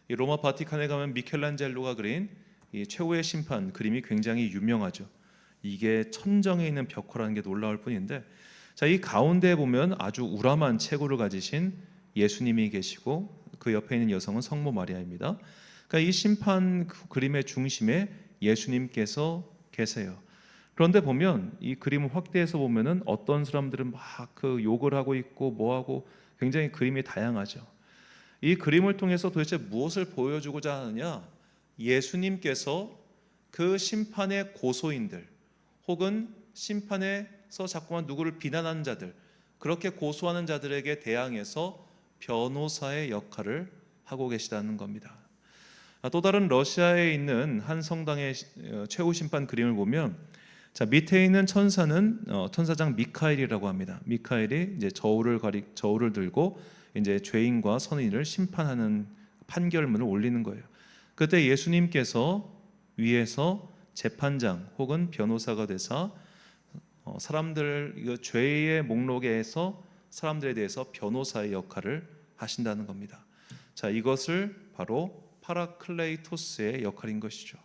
이 로마 바티칸에 가면 미켈란젤로가 그린 이 최후의 심판 그림이 굉장히 유명하죠. 이게 천정에 있는 벽화라는 게 놀라울 뿐인데, 자, 이 가운데 보면 아주 우람한 체구를 가지신 예수님이 계시고 그 옆에 있는 여성은 성모 마리아입니다. 그러니까 이 심판 그림의 중심에 예수님께서 계세요. 그런데 보면 이 그림을 확대해서 보면은 어떤 사람들은 막 그 욕을 하고 있고 뭐하고 굉장히 그림이 다양하죠. 이 그림을 통해서 도대체 무엇을 보여주고자 하느냐? 예수님께서 그 심판의 고소인들 혹은 심판에서 자꾸만 누구를 비난하는 자들, 그렇게 고소하는 자들에게 대항해서 변호사의 역할을 하고 계시다는 겁니다. 또 다른 러시아에 있는 한 성당의 최후 심판 그림을 보면, 자, 밑에 있는 천사는 천사장 미카엘이라고 합니다. 미카엘이 이제 저울을 들고 이제 죄인과 선인을 심판하는 판결문을 올리는 거예요. 그때 예수님께서 위에서 재판장 혹은 변호사가 돼서 사람들 죄의 목록에서 사람들에 대해서 변호사의 역할을 하신다는 겁니다. 자, 이것을 바로 파라클레이토스의 역할인 것이죠.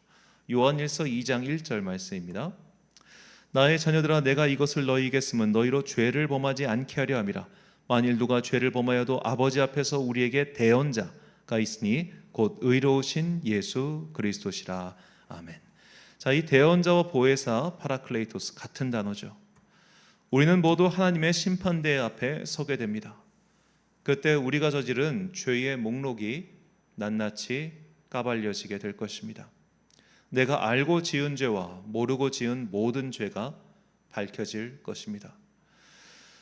요한일서 2장 1절 말씀입니다. 나의 자녀들아, 내가 이것을 너희에게 쓰면 너희로 죄를 범하지 않게 하려 함이라. 만일 누가 죄를 범하여도 아버지 앞에서 우리에게 대언자가 있으니 곧 의로우신 예수 그리스도시라. 아멘. 자, 이 대언자와 보혜사 파라클레이토스 같은 단어죠. 우리는 모두 하나님의 심판대 앞에 서게 됩니다. 그때 우리가 저지른 죄의 목록이 낱낱이 까발려지게 될 것입니다. 내가 알고 지은 죄와 모르고 지은 모든 죄가 밝혀질 것입니다.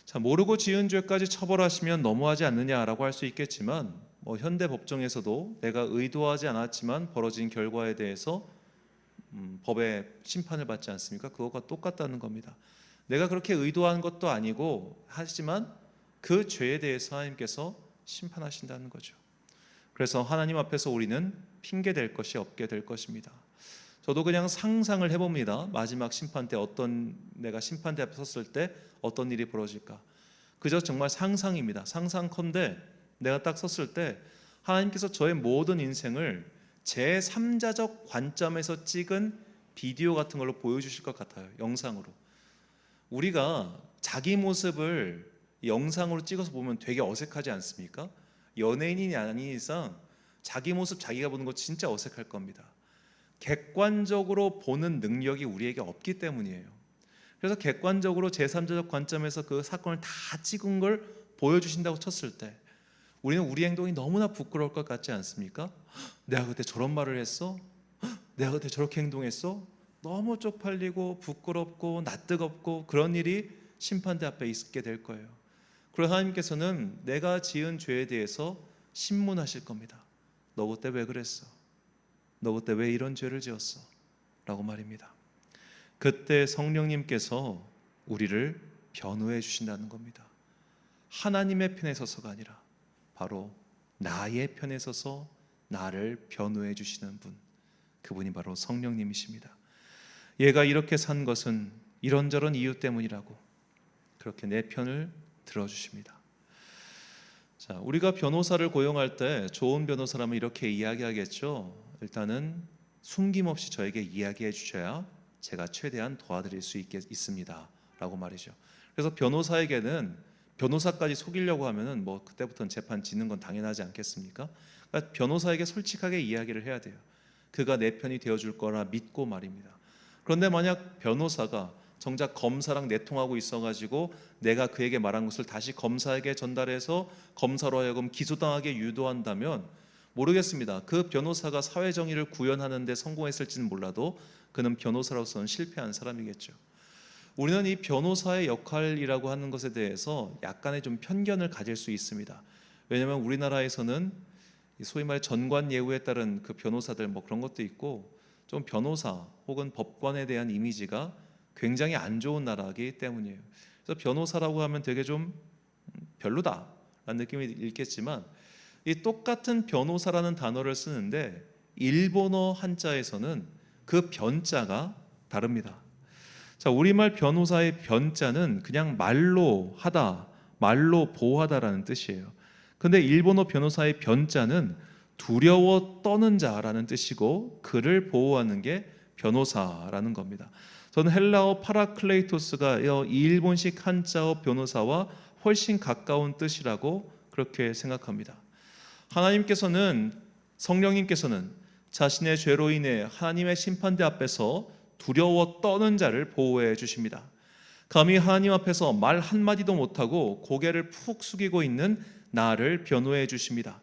자, 모르고 지은 죄까지 처벌하시면 너무하지 않느냐라고 할 수 있겠지만 현대 법정에서도 내가 의도하지 않았지만 벌어진 결과에 대해서 법의 심판을 받지 않습니까? 그것과 똑같다는 겁니다. 내가 그렇게 의도한 것도 아니고 하지만 그 죄에 대해서 하나님께서 심판하신다는 거죠. 그래서 하나님 앞에서 우리는 핑계 댈 것이 없게 될 것입니다. 저도 그냥 상상을 해봅니다. 마지막 심판 때 내가 심판대 앞에 섰을 때 어떤 일이 벌어질까. 그저 정말 상상입니다. 상상컨대 내가 딱 섰을 때 하나님께서 저의 모든 인생을 제3자적 관점에서 찍은 비디오 같은 걸로 보여주실 것 같아요. 영상으로. 우리가 자기 모습을 영상으로 찍어서 보면 되게 어색하지 않습니까? 연예인이 아닌 이상 자기 모습 자기가 보는 거 진짜 어색할 겁니다. 객관적으로 보는 능력이 우리에게 없기 때문이에요. 그래서 객관적으로 제3자적 관점에서 그 사건을 다 찍은 걸 보여주신다고 쳤을 때 우리는 우리 행동이 너무나 부끄러울 것 같지 않습니까? 내가 그때 저런 말을 했어? 내가 그때 저렇게 행동했어? 너무 쪽팔리고 부끄럽고 낯뜨겁고 그런 일이 심판대 앞에 있게 될 거예요. 그래서 하나님께서는 내가 지은 죄에 대해서 신문하실 겁니다. 너 그때 왜 그랬어? 너 그때 왜 이런 죄를 지었어? 라고 말입니다. 그때 성령님께서 우리를 변호해 주신다는 겁니다. 하나님의 편에 서서가 아니라 바로 나의 편에 서서 나를 변호해 주시는 분, 그분이 바로 성령님이십니다. 얘가 이렇게 산 것은 이런저런 이유 때문이라고 그렇게 내 편을 들어주십니다. 자, 우리가 변호사를 고용할 때 좋은 변호사라면 이렇게 이야기하겠죠. 일단은 숨김없이 저에게 이야기해 주셔야 제가 최대한 도와드릴 수 있습니다 라고 말이죠. 그래서 변호사에게는 변호사까지 속이려고 하면은 그때부터는 재판 지는 건 당연하지 않겠습니까? 그러니까 변호사에게 솔직하게 이야기를 해야 돼요. 그가 내 편이 되어줄 거라 믿고 말입니다. 그런데 만약 변호사가 정작 검사랑 내통하고 있어가지고 내가 그에게 말한 것을 다시 검사에게 전달해서 검사로 하여금 기소당하게 유도한다면 모르겠습니다. 그 변호사가 사회정의를 구현하는 데 성공했을지는 몰라도 그는 변호사로서는 실패한 사람이겠죠. 우리는 이 변호사의 역할이라고 하는 것에 대해서 약간의 좀 편견을 가질 수 있습니다. 왜냐하면 우리나라에서는 소위 말해 전관예우에 따른 그 변호사들 그런 것도 있고 좀 변호사 혹은 법관에 대한 이미지가 굉장히 안 좋은 나라이기 때문이에요. 그래서 변호사라고 하면 되게 좀 별로다라는 느낌이 있겠지만 이 똑같은 변호사라는 단어를 쓰는데 일본어 한자에서는 그 변자가 다릅니다. 자, 우리말 변호사의 변자는 그냥 말로 하다, 말로 보호하다라는 뜻이에요. 근데 일본어 변호사의 변자는 두려워 떠는 자라는 뜻이고 그를 보호하는 게 변호사라는 겁니다. 저는 헬라어 파라클레이토스가 이 일본식 한자어 변호사와 훨씬 가까운 뜻이라고 그렇게 생각합니다. 하나님께서는 성령님께서는 자신의 죄로 인해 하나님의 심판대 앞에서 두려워 떠는 자를 보호해 주십니다. 감히 하나님 앞에서 말 한마디도 못하고 고개를 푹 숙이고 있는 나를 변호해 주십니다.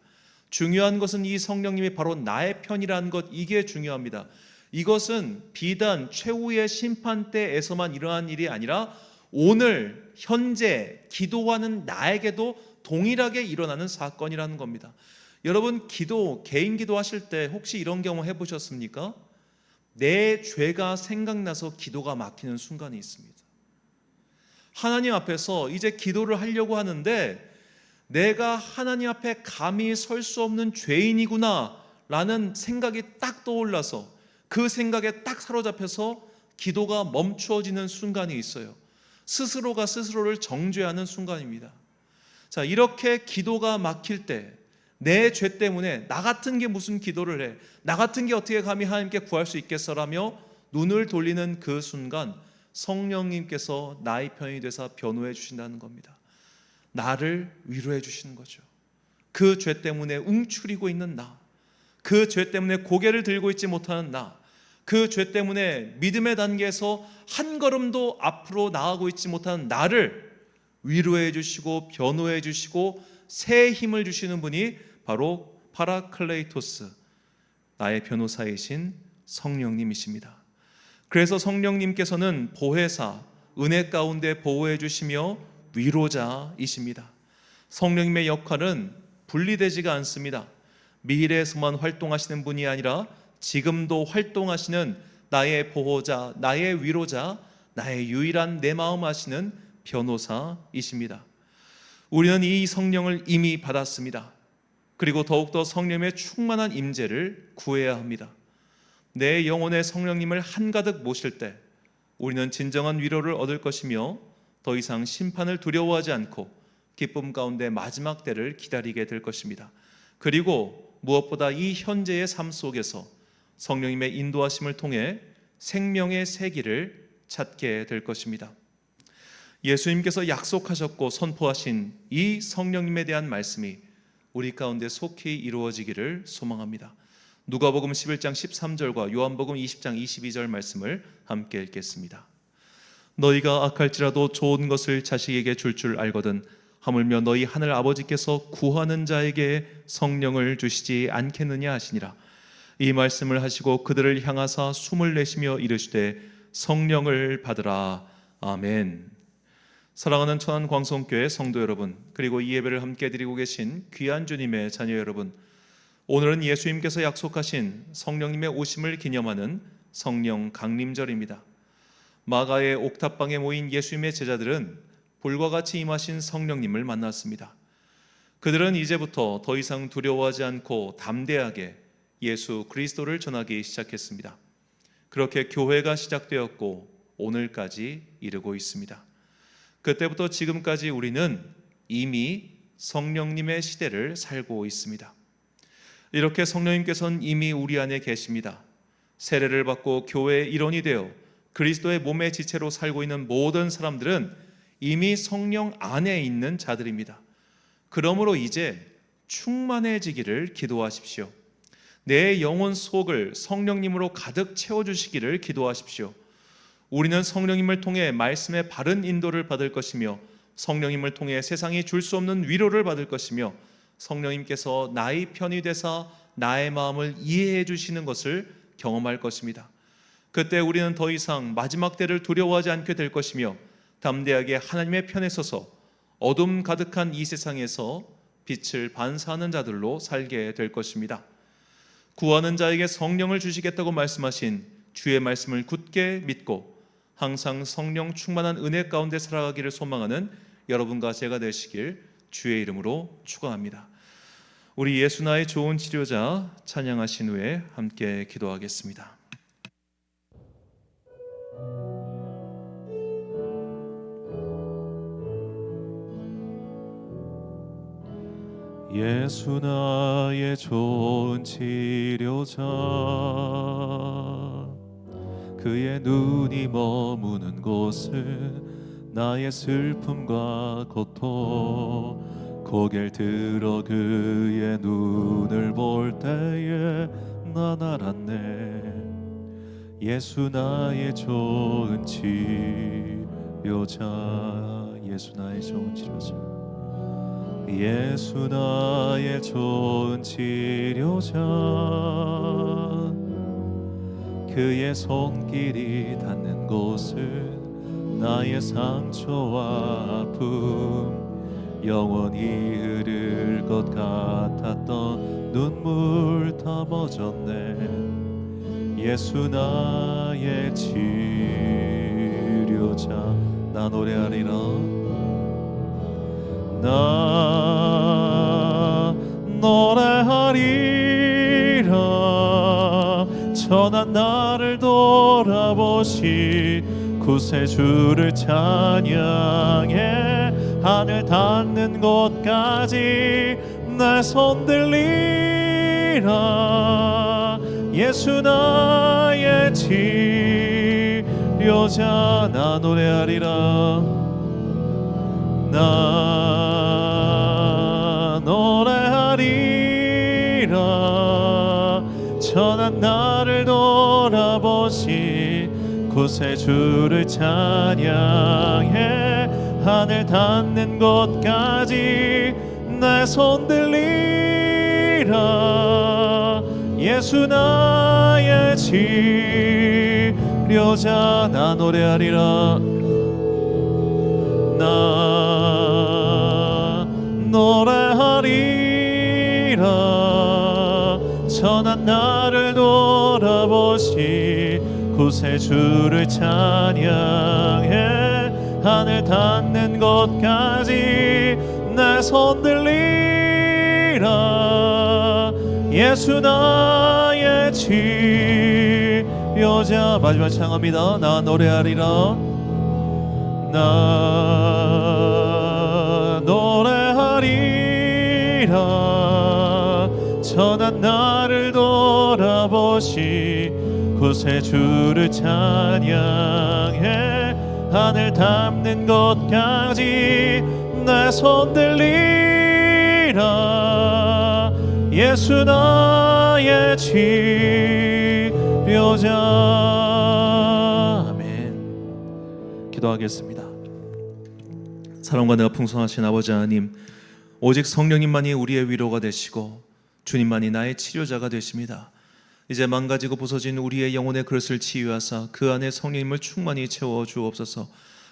중요한 것은 이 성령님이 바로 나의 편이라는 것, 이게 중요합니다. 이것은 비단 최후의 심판대에서만 일어난 일이 아니라 오늘 현재 기도하는 나에게도 동일하게 일어나는 사건이라는 겁니다. 여러분 개인 기도하실 때 혹시 이런 경험 해보셨습니까? 내 죄가 생각나서 기도가 막히는 순간이 있습니다. 하나님 앞에서 이제 기도를 하려고 하는데 내가 하나님 앞에 감히 설 수 없는 죄인이구나 라는 생각이 딱 떠올라서 그 생각에 딱 사로잡혀서 기도가 멈추어지는 순간이 있어요. 스스로가 스스로를 정죄하는 순간입니다. 자, 이렇게 기도가 막힐 때 내 죄 때문에 나 같은 게 무슨 기도를 해, 나 같은 게 어떻게 감히 하나님께 구할 수 있겠어라며 눈을 돌리는 그 순간 성령님께서 나의 편이 되사 변호해 주신다는 겁니다. 나를 위로해 주시는 거죠. 그 죄 때문에 움츠리고 있는 나, 그 죄 때문에 고개를 들고 있지 못하는 나, 그 죄 때문에 믿음의 단계에서 한 걸음도 앞으로 나아가고 있지 못하는 나를 위로해 주시고 변호해 주시고 새 힘을 주시는 분이 바로 파라클레이토스, 나의 변호사이신 성령님이십니다. 그래서 성령님께서는 보혜사, 은혜 가운데 보호해 주시며 위로자이십니다. 성령님의 역할은 분리되지가 않습니다. 미래에서만 활동하시는 분이 아니라 지금도 활동하시는 나의 보호자, 나의 위로자, 나의 유일한 내 마음 아시는 변호사이십니다. 우리는 이 성령을 이미 받았습니다. 그리고 더욱더 성령의 충만한 임재를 구해야 합니다. 내 영혼에 성령님을 한가득 모실 때 우리는 진정한 위로를 얻을 것이며 더 이상 심판을 두려워하지 않고 기쁨 가운데 마지막 때를 기다리게 될 것입니다. 그리고 무엇보다 이 현재의 삶 속에서 성령님의 인도하심을 통해 생명의 새 길을 찾게 될 것입니다. 예수님께서 약속하셨고 선포하신 이 성령님에 대한 말씀이 우리 가운데 속히 이루어지기를 소망합니다. 누가복음 11장 13절과 요한복음 20장 22절 말씀을 함께 읽겠습니다. 너희가 악할지라도 좋은 것을 자식에게 줄 알거든 하물며 너희 하늘 아버지께서 구하는 자에게 성령을 주시지 않겠느냐 하시니라. 이 말씀을 하시고 그들을 향하사 숨을 내쉬며 이르시되 성령을 받으라. 아멘. 사랑하는 천안광성교회 성도 여러분, 그리고 이 예배를 함께 드리고 계신 귀한 주님의 자녀 여러분, 오늘은 예수님께서 약속하신 성령님의 오심을 기념하는 성령 강림절입니다. 마가의 옥탑방에 모인 예수님의 제자들은 불과 같이 임하신 성령님을 만났습니다. 그들은 이제부터 더 이상 두려워하지 않고 담대하게 예수 그리스도를 전하기 시작했습니다. 그렇게 교회가 시작되었고 오늘까지 이르고 있습니다. 그때부터 지금까지 우리는 이미 성령님의 시대를 살고 있습니다. 이렇게 성령님께서는 이미 우리 안에 계십니다. 세례를 받고 교회의 일원이 되어 그리스도의 몸의 지체로 살고 있는 모든 사람들은 이미 성령 안에 있는 자들입니다. 그러므로 이제 충만해지기를 기도하십시오. 내 영혼 속을 성령님으로 가득 채워주시기를 기도하십시오. 우리는 성령님을 통해 말씀의 바른 인도를 받을 것이며 성령님을 통해 세상이 줄 수 없는 위로를 받을 것이며 성령님께서 나의 편이 되사 나의 마음을 이해해 주시는 것을 경험할 것입니다. 그때 우리는 더 이상 마지막 때를 두려워하지 않게 될 것이며 담대하게 하나님의 편에 서서 어둠 가득한 이 세상에서 빛을 반사하는 자들로 살게 될 것입니다. 구하는 자에게 성령을 주시겠다고 말씀하신 주의 말씀을 굳게 믿고 항상 성령 충만한 은혜 가운데 살아가기를 소망하는 여러분과 제가 되시길 주의 이름으로 축원합니다. 우리 예수 나의 좋은 치료자 찬양하신 후에 함께 기도하겠습니다. 예수 나의 좋은 치료자, 그의 눈이 머무는 곳은 나의 슬픔과 고통, 고개를 들어 그의 눈을 볼 때에 난 알았네. 예수 나의 좋은 치료자, 예수 나의 좋은 치료자, 예수 나의 좋은 치료자, 그의 손길이 닿는 곳은 나의 상처와 아픔, 영원히 흐를 것 같았던 눈물 다 멎었네. 예수 나의 치료자, 나 노래하리라. 나 노래하리라. 천한 나를 돌아보시 구세주를 찬양해. 하늘 닿는 곳까지 내 손 들리라. 예수 나의 치료자, 나 노래하리라. 나 노래하리라. 천한 나를 돌아보시 구세주를 찬양해. 하늘 닿는 곳까지 내 내 손 들리라. 예수 나의 치료자. 나 노래하리라. 나 노래하리라. 전한 나를 돌아보시 구세주를 찬양해. 하늘 닿는 곳까지 내 손 들리라. 예수 나의 치료자. 마지막 찬양합니다. 나 노래하리라. 나 노래하리라. 전한 나를 돌아보시 구세주를 찬양해. 하늘 닿는 곳까지 내 손 들리라. 예수 나의 치료자. 아멘. 기도하겠습니다. 사랑과 은혜가 풍성하신 아버지 하나님, 오직 성령님만이 우리의 위로가 되시고 주님만이 나의 치료자가 되십니다. 이제 망가지고 부서진 우리의 영혼의 그릇을 치유하사 그 안에 성령님을 충만히 채워 주옵소서.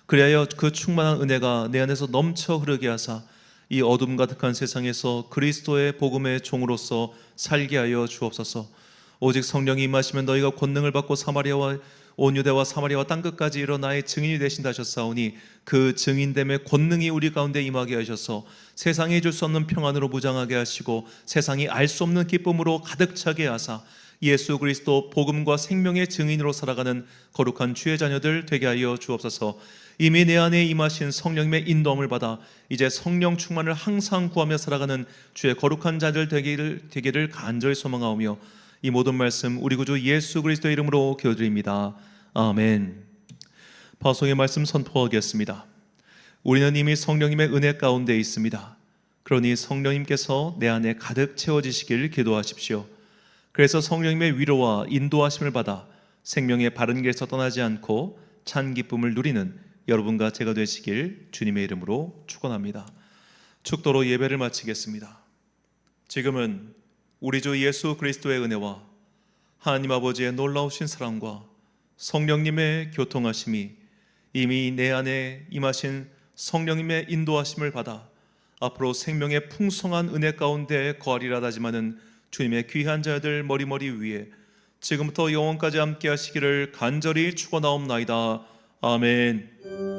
그리하여 그 충만한 은혜가 내 안에서 넘쳐 흐르게 하사 이 어둠 가득한 세상에서 그리스도의 복음의 종으로서 살게 하여 주옵소서. 오직 성령이 임하시면 너희가 권능을 받고 사마리아와 온 유대와 사마리아와 땅끝까지 이르러 나의 증인이 되신다 하셨사오니 그 증인됨의 권능이 우리 가운데 임하게 하셔서 세상에 줄 수 없는 평안으로 무장하게 하시고 세상이 알 수 없는 기쁨으로 가득 차게 하사 예수 그리스도 복음과 생명의 증인으로 살아가는 거룩한 주의 자녀들 되게 하여 주옵소서. 이미 내 안에 임하신 성령님의 인도함을 받아 이제 성령 충만을 항상 구하며 살아가는 주의 거룩한 자들 되기를 간절히 소망하오며 이 모든 말씀 우리 구주 예수 그리스도의 이름으로 기도드립니다. 아멘. 파송의 말씀 선포하겠습니다. 우리는 이미 성령님의 은혜 가운데 있습니다. 그러니 성령님께서 내 안에 가득 채워지시길 기도하십시오. 그래서 성령님의 위로와 인도하심을 받아 생명의 바른 길에서 떠나지 않고 찬 기쁨을 누리는 여러분과 제가 되시길 주님의 이름으로 축원합니다. 축도로 예배를 마치겠습니다. 지금은 우리 주 예수 그리스도의 은혜와 하나님 아버지의 놀라우신 사랑과 성령님의 교통하심이 이미 내 안에 임하신 성령님의 인도하심을 받아 앞으로 생명의 풍성한 은혜 가운데 거하리라 하지만은 주님의 귀한 자들 머리머리 위에 지금부터 영원까지 함께 하시기를 간절히 축원하옵나이다. 아멘.